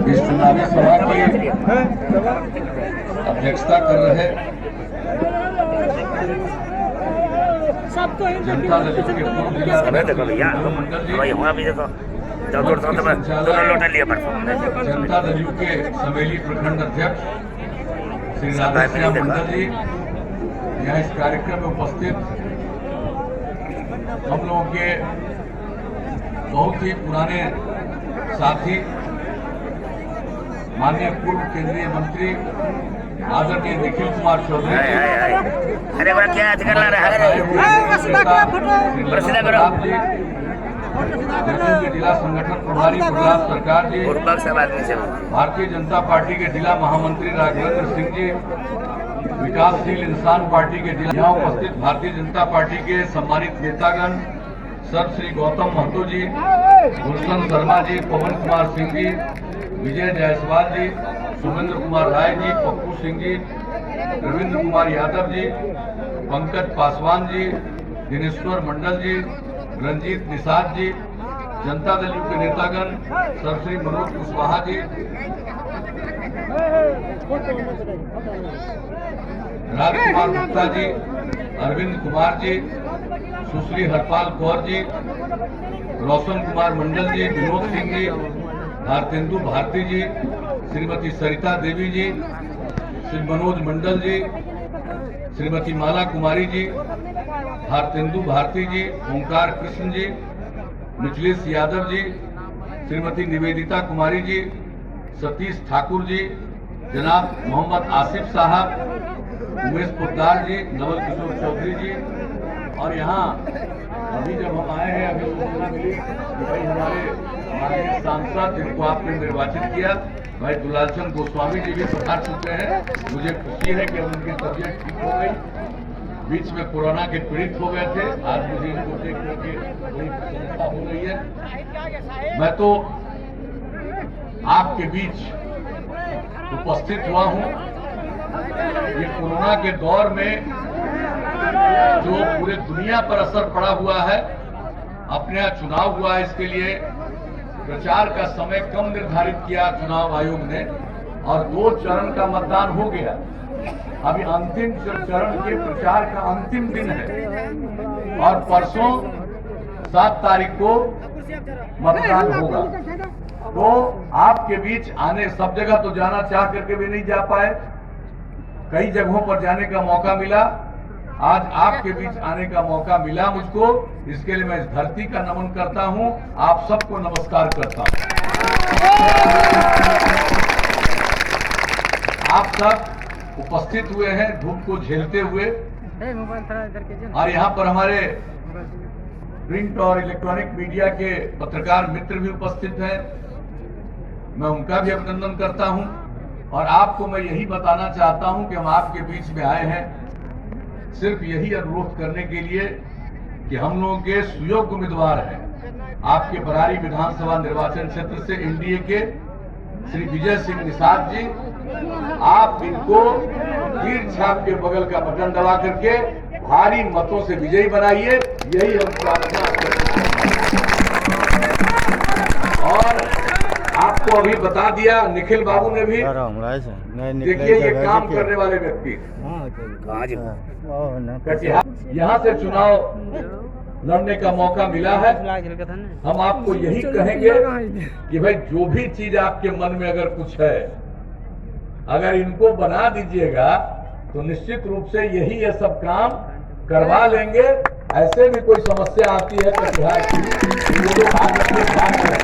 इस चुनावी सभा की अध्यक्षता कर रहे जनता दल के पूर्व जिला जनता दल के समेली प्रखंड अध्यक्ष श्री राधेश्याम मंडल जी यहाँ इस कार्यक्रम में उपस्थित हम लोगों के बहुत ही पुराने साथी माननीय पूर्व केंद्रीय मंत्री आदरणीय निखिल कुमार चौधरी अरे बड़ा क्या कर रहा है के जिला संगठन प्रभारी प्रहलाद सरकार जी, भारतीय जनता पार्टी के जिला महामंत्री राघवेंद्र सिंह जी, विकासशील इंसान पार्टी के जिला यहाँ उपस्थित भारतीय जनता पार्टी के सम्मानित नेतागण सर श्री गौतम महतो जी, गुलशन शर्मा जी, पवन कुमार सिंह जी, विजय जायसवाल जी, सुमेंद्र कुमार राय जी, पप्पू सिंह जी, रविंद्र कुमार यादव जी, पंकज पासवान जी, दिनेश्वर मंडल जी, रंजीत निषाद जी, जनता दल के नेतागण सर श्री मनोज कुशवाहा जी, राजकुमार गुप्ता जी, अरविंद कुमार जी, सुश्री हरपाल कौर जी, रोशन कुमार मंडल जी, विनोद सिंह जी, भारतेंदु भारती जी, श्रीमती सरिता देवी जी, श्री मनोज मंडल जी, श्रीमती माला कुमारी जी, भारतेंदु भारती जी, ओंकार कृष्ण जी, मिथिलेश यादव जी, श्रीमती निवेदिता कुमारी जी, सतीश ठाकुर जी, जनाब मोहम्मद आसिफ साहब, उमेश पोद्दार जी, नवल किशोर चौधरी जी। और यहाँ अभी जब हम आए हैं अभी सूचना मिली कि भाई हमारे माननीय सांसद जिनको आपने निर्वाचित किया भाई दुलाल चंद गोस्वामी जी भी पधार चुके हैं। मुझे खुशी है कि उनकी तबीयत ठीक हो गई, बीच में कोरोना के पीड़ित हो गए थे। आज मुझे इनको देख करके बड़ी प्रसन्नता हो रही है। मैं तो आपके बीच उपस्थित हुआ हूँ। ये कोरोना के दौर में जो पूरे दुनिया पर असर पड़ा हुआ है, अपने यहाँ चुनाव हुआ है, इसके लिए प्रचार का समय कम निर्धारित किया चुनाव आयोग ने और 2 चरण का मतदान हो गया। अभी अंतिम चरण के प्रचार का अंतिम दिन है और परसों 7 तारीख को मतदान होगा। तो आपके बीच आने सब जगह तो जाना चाह करके भी नहीं जा पाए, कई जगहों पर जाने का मौका मिला। आज आपके बीच आने का मौका मिला मुझको, इसके लिए मैं इस धरती का नमन करता हूं, आप सबको नमस्कार करता हूं। आप सब उपस्थित हुए हैं धूप को झेलते हुए और यहाँ पर हमारे प्रिंट और इलेक्ट्रॉनिक मीडिया के पत्रकार मित्र भी उपस्थित हैं। मैं उनका भी अभिनंदन करता हूं और आपको मैं यही बताना चाहता हूं कि हम आपके बीच में आए हैं सिर्फ यही अनुरोध करने के लिए कि हम लोगों के सुयोग्य उम्मीदवार हैं आपके बरारी विधानसभा निर्वाचन क्षेत्र से एनडीए के श्री विजय सिंह निषाद जी, आप इनको तीर छाप के बगल का बटन दबा करके भारी मतों से विजयी बनाइए, यही हम प्रार्थना करते हैं। और आपको अभी बता दिया निखिल बाबू ने भी, देखिए ये काम करने वाले व्यक्ति यहाँ से चुनाव लड़ने का मौका मिला है। हम आपको यही कहेंगे कि भाई जो भी चीज आपके मन में अगर कुछ है, अगर इनको बना दीजिएगा तो निश्चित रूप से यही ये सब काम करवा लेंगे। ऐसे भी कोई समस्या आती है कटिहार की, वो लोग आगे के काम करें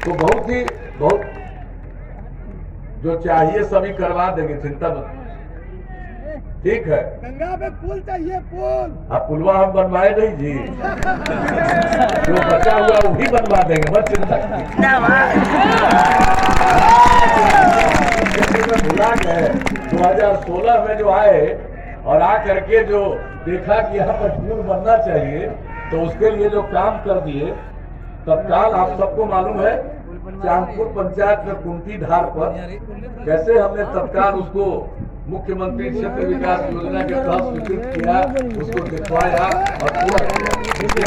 तो बहुत जो चाहिए सभी करवा देंगे, चिंता मत। ठीक है, गंगा पे पुल चाहिए, पुल। आप पुलवा हम बनवाए नहीं जी, जो बचा हुआ वो भी बनवा देंगे, मत चिंता। भुला गए 2016 में जो आए और आ करके जो देखा कि यहाँ पर पुल बनना चाहिए तो उसके लिए जो काम कर दिए तत्काल। आप सबको मालूम है चांदपुर पंचायत में कुंती धार पर कैसे हमने तत्काल उसको मुख्यमंत्री क्षेत्र विकास योजना के तहत स्वीकृत किया, उसको दिखवाया और पूरा।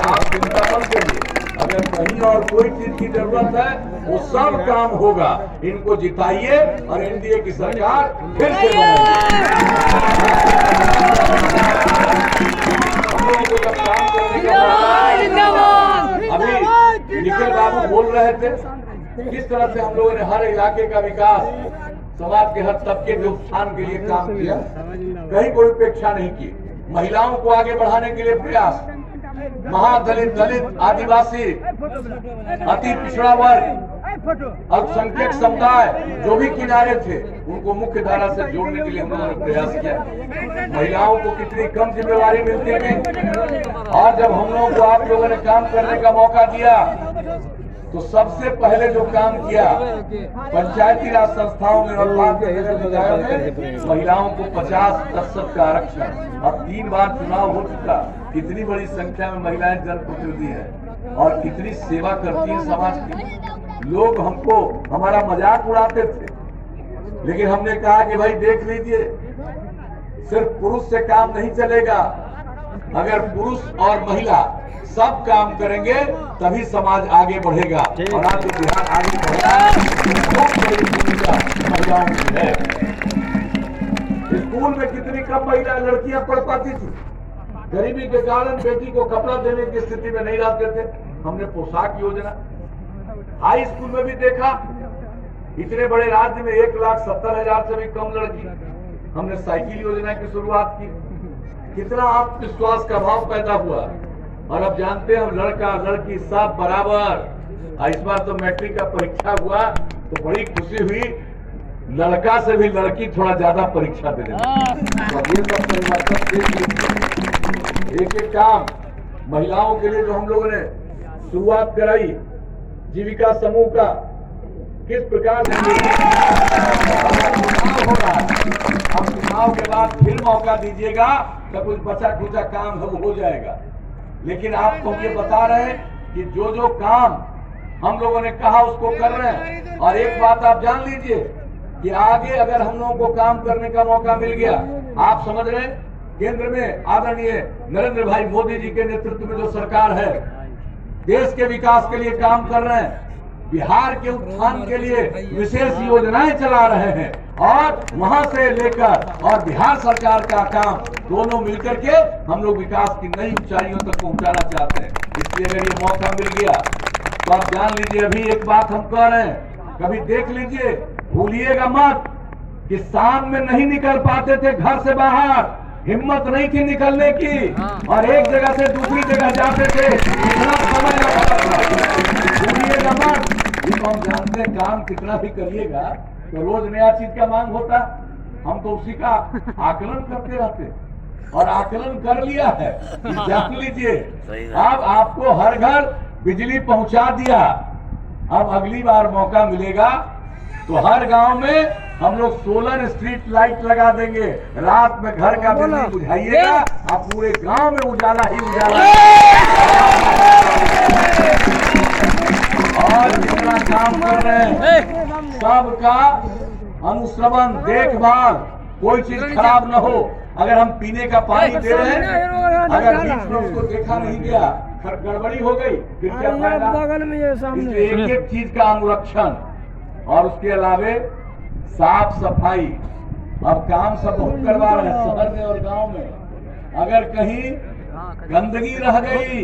आप चिंता मत करिए, अगर अगर कहीं और कोई चीज की जरूरत है वो सब काम होगा। इनको जिताइए और एनडीए की सरकार फिर से अभी निखिल बाबू बोल रहे थे किस तरह से हम लोगों ने हर इलाके का विकास, समाज के हर तबके के उत्थान के लिए काम किया, कहीं कोई उपेक्षा नहीं की। महिलाओं को आगे बढ़ाने के लिए प्रयास, महादलित, दलित, आदिवासी, अति पिछड़ा वर्ग, अल्पसंख्यक समुदाय जो भी किनारे थे उनको मुख्य धारा से जोड़ने के लिए हम लोगों ने प्रयास किया। महिलाओं को कितनी कम जिम्मेवारी मिलती थी और जब हम लोगों को आप लोगों ने काम करने का मौका दिया तो सबसे पहले जो काम किया पंचायती राज संस्थाओं में और बाद में नगर निकायों में महिलाओं को 50% का आरक्षण, और 3 बार चुनाव हो चुका। कितनी बड़ी संख्या में महिलाएं जनप्रतिनिधि हैं और कितनी सेवा करती हैं समाज की। लोग हमको हमारा मजाक उड़ाते थे, लेकिन हमने कहा कि भाई देख लीजिए, सिर्फ पुरुष से काम नहीं चलेगा। अगर पुरुष और महिला सब काम करेंगे तभी समाज आगे बढ़ेगा और आज बिहार आगे बढ़ेगा। बहुत बड़ी भूमिका महिलाओं की है। स्कूल में कितनी कम महिला लड़कियां पढ़ पाती थी, गरीबी के कारण बेटी को कपड़ा देने की स्थिति में नहीं रहते थे। हमने पोशाक योजना, हाई स्कूल में भी देखा, इतने बड़े राज्य में 1,70,000 से भी कम लड़की, हमने साइकिल योजना की शुरुआत की। कितना आत्मविश्वास का भाव पैदा हुआ। और अब जानते हैं हम लड़का लड़की सब बराबर। इस बार तो मैट्रिक का परीक्षा हुआ तो बड़ी खुशी हुई, लड़का से भी लड़की थोड़ा ज्यादा परीक्षा दे रही। ये सब परिवर्तन देख लीजिए। एक एक काम महिलाओं के लिए जो हम लोगों ने शुरुआत कराई, जीविका समूह का, किस प्रकार से चुनाव हो रहा है। अब चुनाव के बाद फिर मौका दीजिएगा तो कुछ बचा खुचा काम हो जाएगा। लेकिन आपको ये बता रहे हैं कि जो जो काम हम लोगों ने कहा उसको कर रहे हैं। और एक बात आप जान लीजिए कि आगे अगर हम लोगों को काम करने का मौका मिल गया, आप समझ रहे हैं केंद्र में आदरणीय नरेंद्र भाई मोदी जी के नेतृत्व में जो सरकार है, देश के विकास के लिए काम कर रहे हैं, बिहार के उत्थान के लिए विशेष योजनाएं चला रहे हैं और वहां से लेकर और बिहार सरकार का काम दोनों मिलकर के हम लोग विकास की नई ऊंचाइयों तक पहुंचाना चाहते हैं। इसलिए अगर ये मौका मिल गया तो आप जान लीजिए, अभी एक बात हम कह रहे हैं, कभी देख लीजिए, भूलिएगा मत कि शाम में नहीं निकल पाते थे घर से बाहर, हिम्मत नहीं थी निकलने की और एक जगह से दूसरी जगह जाते थे, इतना समय लगता था। भूलिएगा मत, हम जानते हैं काम कितना भी करिएगा तो रोज नया चीज का मांग होता। हम तो उसी का आकलन करते रहते और आकलन कर लिया है। जान लीजिए, अब आपको हर घर बिजली पहुंचा दिया। अब अगली बार मौका मिलेगा तो हर गांव में हम लोग सोलर स्ट्रीट लाइट लगा देंगे। रात में घर का बिजली बुझाइएगा, आप पूरे गांव में उजाला ही उजाला। और जितना काम कर रहे हैं सबका अनुश्रवण, देखभाल, कोई चीज खराब न हो। अगर हम पीने का पानी दे रहे हैं, अगर बीच में उसको देखा नहीं गया, गड़बड़ी हो गई, फिर क्या फायदा। इसलिए एक एक चीज का अनुरक्षण और उसके अलावे साफ सफाई। अब काम सब बहुत करवा रहे हैं शहर में और गांव में। अगर कहीं गंदगी रह गई,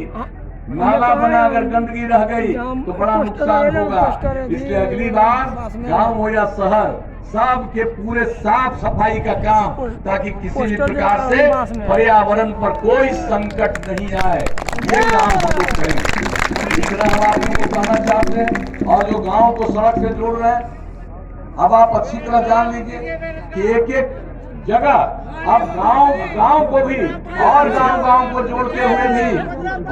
नाला बना अगर गंदगी रह गई तो बड़ा नुकसान होगा। इसलिए अगली बार गांव हो या शहर, सब के पूरे साफ सफाई का काम, ताकि किसी भी प्रकार से पर्यावरण पर कोई संकट नहीं आए, ये काम हम लोग करेंगे। इतना हम आप लोगों को कहना चाहते हैं। और जो गांव को सड़क से जोड़ रहे हैं, अब आप अच्छी तरह जान लीजिए कि एक एक जगह अब गांव को भी और गांव को जोड़ते हुए भी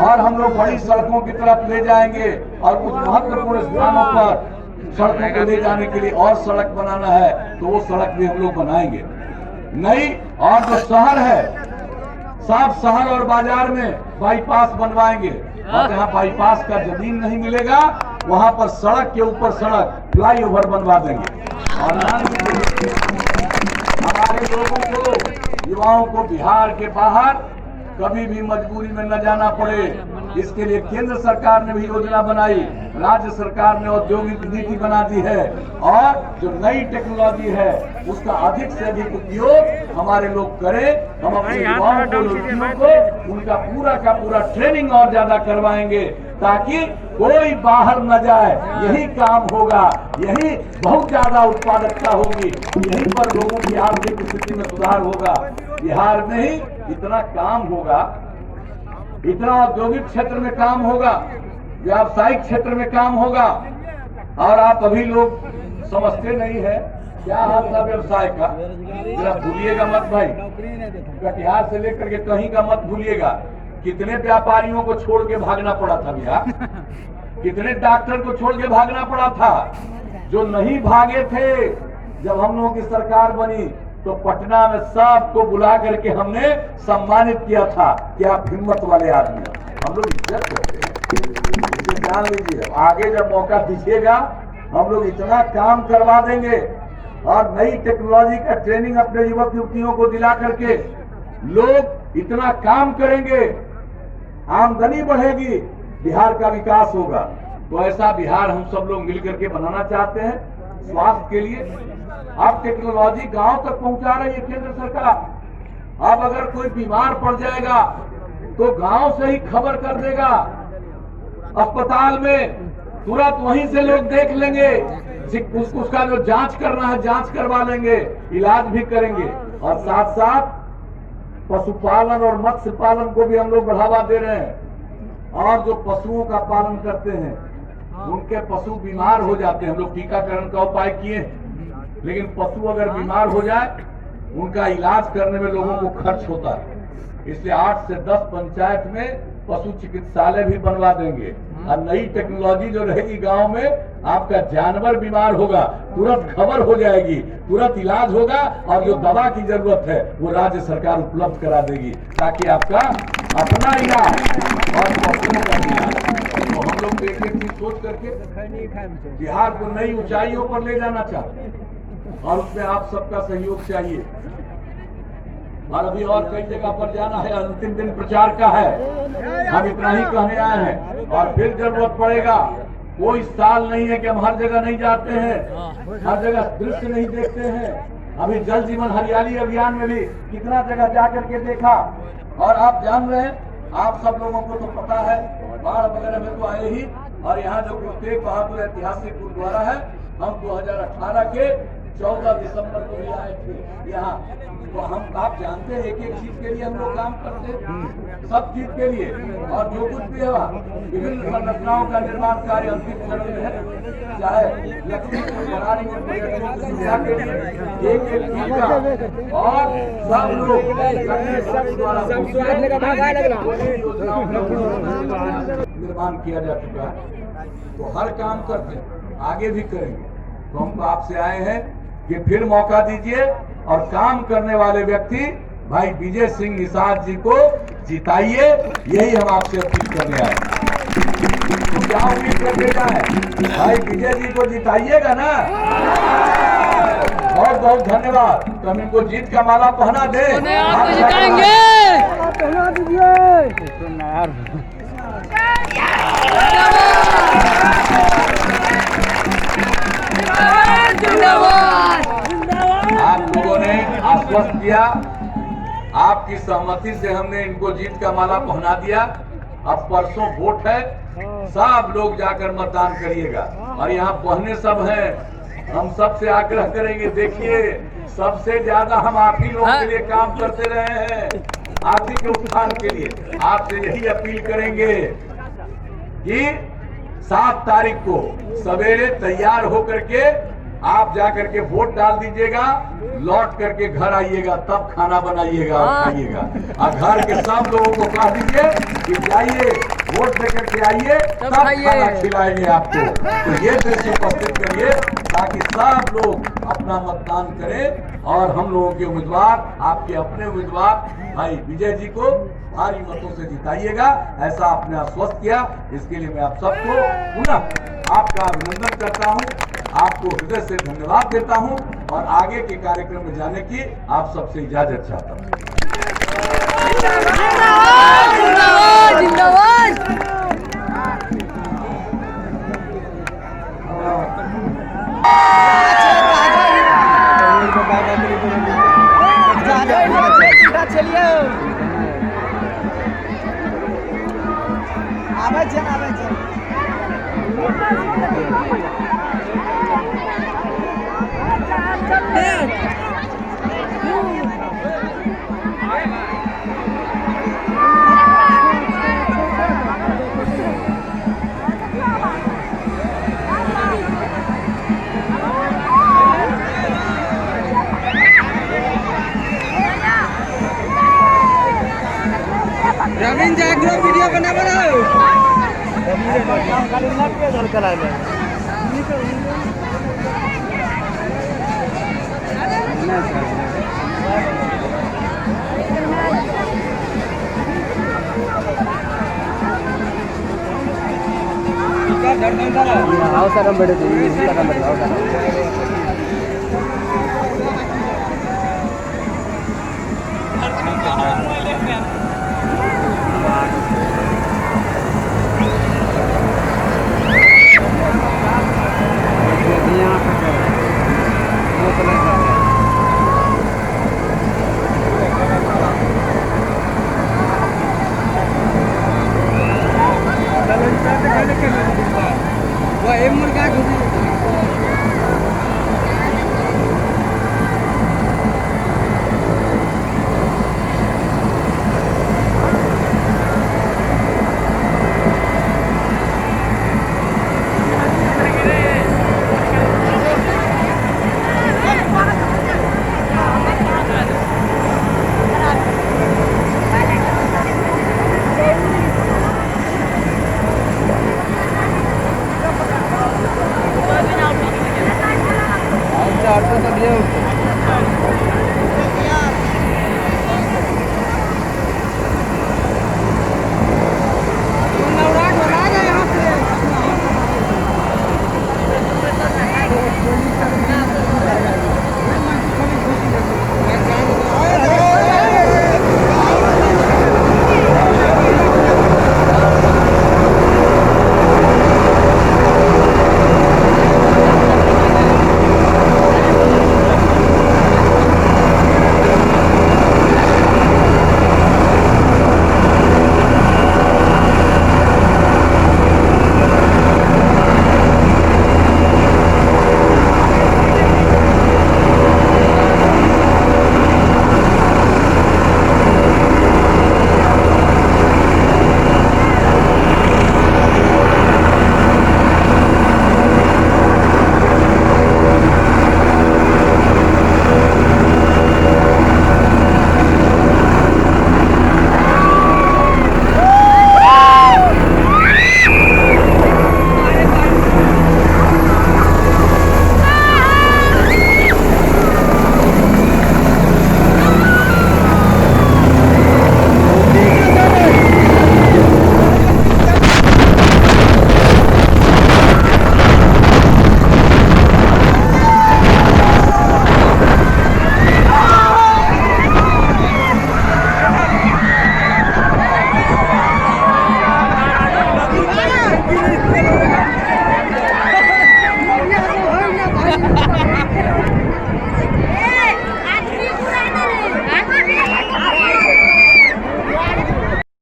और हम लोग बड़ी सड़कों की तरफ ले जाएंगे और कुछ महत्वपूर्ण स्थानों पर सड़कों को ले जाने के लिए और सड़क बनाना है तो वो सड़क भी हम लोग बनाएंगे। नहीं, और जो शहर है, साफ शहर और बाजार में बाईपास बनवाएंगे और जहाँ बाईपास का जमीन नहीं मिलेगा वहां पर सड़क के ऊपर सड़क, फ्लाईओवर बनवा देंगे। और हमारे लोगों को, युवाओं को बिहार के बाहर कभी भी मजबूरी में न जाना पड़े। इसके लिए केंद्र सरकार ने भी योजना बनाई, राज्य सरकार ने औद्योगिक नीति बना दी है और जो नई टेक्नोलॉजी है उसका अधिक से अधिक उपयोग हमारे लोग करें। हम अपने युवाओं को, लड़कियों को उनका पूरा का पूरा ट्रेनिंग और ज्यादा करवाएंगे ताकि कोई बाहर न जाए। यही काम होगा, यही बहुत ज्यादा उत्पादकता होगी, यहीं पर लोगों की आर्थिक स्थिति में सुधार होगा। बिहार में ही इतना काम होगा, इतना औद्योगिक क्षेत्र में काम होगा, व्यावसायिक क्षेत्र में काम होगा। और आप अभी लोग समझते नहीं है क्या हाल था व्यवसाय का। जरा भूलिएगा मत भाई, कटिहार से लेकर के कहीं का मत भूलिएगा। कितने व्यापारियों को छोड़ के भागना पड़ा था भैया, कितने डॉक्टर को छोड़ के भागना पड़ा था। जो नहीं भागे थे, जब हम लोगों की सरकार बनी तो पटना में सबको बुला करके हमने सम्मानित किया था कि आप हिम्मत वाले आदमी। हम लोग इज्जत करते हैं, इसे जान लीजिए। आगे जब मौका दीजिएगा हम लोग इतना काम करवा देंगे और नई टेक्नोलॉजी का ट्रेनिंग अपने युवक युवतियों को दिला करके लोग इतना काम करेंगे, आमदनी बढ़ेगी, बिहार का विकास होगा। तो ऐसा बिहार हम सब लोग मिलकर के बनाना चाहते हैं। स्वास्थ्य के लिए अब टेक्नोलॉजी गांव तक पहुंचा रही है केंद्र सरकार। अब अगर कोई बीमार पड़ जाएगा तो गांव से ही खबर कर देगा, अस्पताल में तुरंत वहीं से लोग देख लेंगे, उसका जो जांच करना है जांच करवा लेंगे, इलाज भी करेंगे। और साथ साथ पशुपालन और मत्स्य पालन को भी हम लोग बढ़ावा दे रहे हैं। और जो पशुओं का पालन करते हैं उनके पशु बीमार हो जाते हैं, हम लोग टीकाकरण का उपाय किए हैं, लेकिन पशु अगर बीमार हो जाए उनका इलाज करने में लोगों को खर्च होता है। इसलिए 8 से 10 पंचायत में पशु चिकित्सालय भी बनवा देंगे। और नई टेक्नोलॉजी जो रहेगी गांव में, आपका जानवर बीमार होगा तुरंत खबर हो जाएगी, तुरंत इलाज होगा और जो दवा की जरूरत है वो राज्य सरकार उपलब्ध करा देगी, ताकि आपका अपना इलाज और पशुओं का इलाज। तो हम लोग एक एक चीज सोच करके बिहार को नई ऊंचाइयों पर ले जाना चाहते हैं और उसमें आप सबका सहयोग चाहिए। और अभी और कई जगह पर जाना है, अंतिम दिन प्रचार का है। हम इतना ही कहने आए हैं और फिर जरूरत पड़ेगा। कोई साल नहीं है कि हम हर जगह नहीं जाते हैं, हर जगह दृश्य नहीं देखते हैं। अभी जल जीवन हरियाली अभियान में भी कितना जगह जाकर के देखा। और आप जान रहे हैं, आप सब लोगों को तो पता है, बाढ़ वगैरह में तो आए ही। और यहाँ जो गुरु तेग बहादुर ऐतिहासिक गुरुद्वारा है, हम 2018 के 14 दिसंबर को भी आए थे यहाँ। तो हम आप जानते हैं एक एक चीज के लिए हम लोग काम करते हैं, सब चीज के लिए। और जो कुछ भी हुआ, विभिन्न संरचनाओं का निर्माण कार्य अंतिम चरण में है। चाहे लक्ष्मीपुर बनाने में सुविधा के लिए एक एक चीज का और सब लोग निर्माण किया जा चुका है। तो हर काम करते हैं, आगे भी करेंगे। तो हम तो आपसे आए हैं कि फिर मौका दीजिए और काम करने वाले व्यक्ति भाई विजय सिंह निषाद जी को जिताइए, यही हम आपसे अपील करने आए। तो क्या उम्मीद करके जाए, भाई विजय जी को जिताइएगा ना। बहुत बहुत धन्यवाद। तो हम इनको जीत का माला पहना दे, पहना दीजिए। आप लोगों ने आश्वस्त किया, आपकी सहमति से हमने इनको जीत का माला पहना दिया। अब परसों वोट है, सब लोग जाकर मतदान करिएगा। और यहाँ बहने सब हैं, हम सबसे आग्रह करेंगे, देखिए सबसे ज्यादा हम आप ही लोगों के लिए काम करते रहे हैं, आप ही के उत्थान के लिए। आपसे यही अपील करेंगे कि 7 तारीख को सवेरे तैयार होकर के आप जाकर के वोट डाल दीजिएगा, लौट करके घर आइएगा, तब खाना बनाइएगा और खाइएगा। और घर के सब लोगों को कह दीजिए कि जाइए वोट देकर के आइए, तब खाना खिलाएंगे आपको। तो ये दृश्य उपस्थित करिए ताकि सब लोग अपना मतदान करें और हम लोगों के उम्मीदवार, आपके अपने उम्मीदवार भाई विजय जी को भारी मतों से जिताइएगा, ऐसा आपने आश्वस्त किया। इसके लिए मैं आप सबको पुनः आपका अभिनंदन करता हूं, आपको हृदय से धन्यवाद देता हूं और आगे के कार्यक्रम में जाने की आप सबसे इजाजत चाहता हूं। जिंदाबाद जिंदाबाद चलिए आवे छे रवीन जागरो वीडियो बना बनाओ అవసరం పడుతుంది అవసరం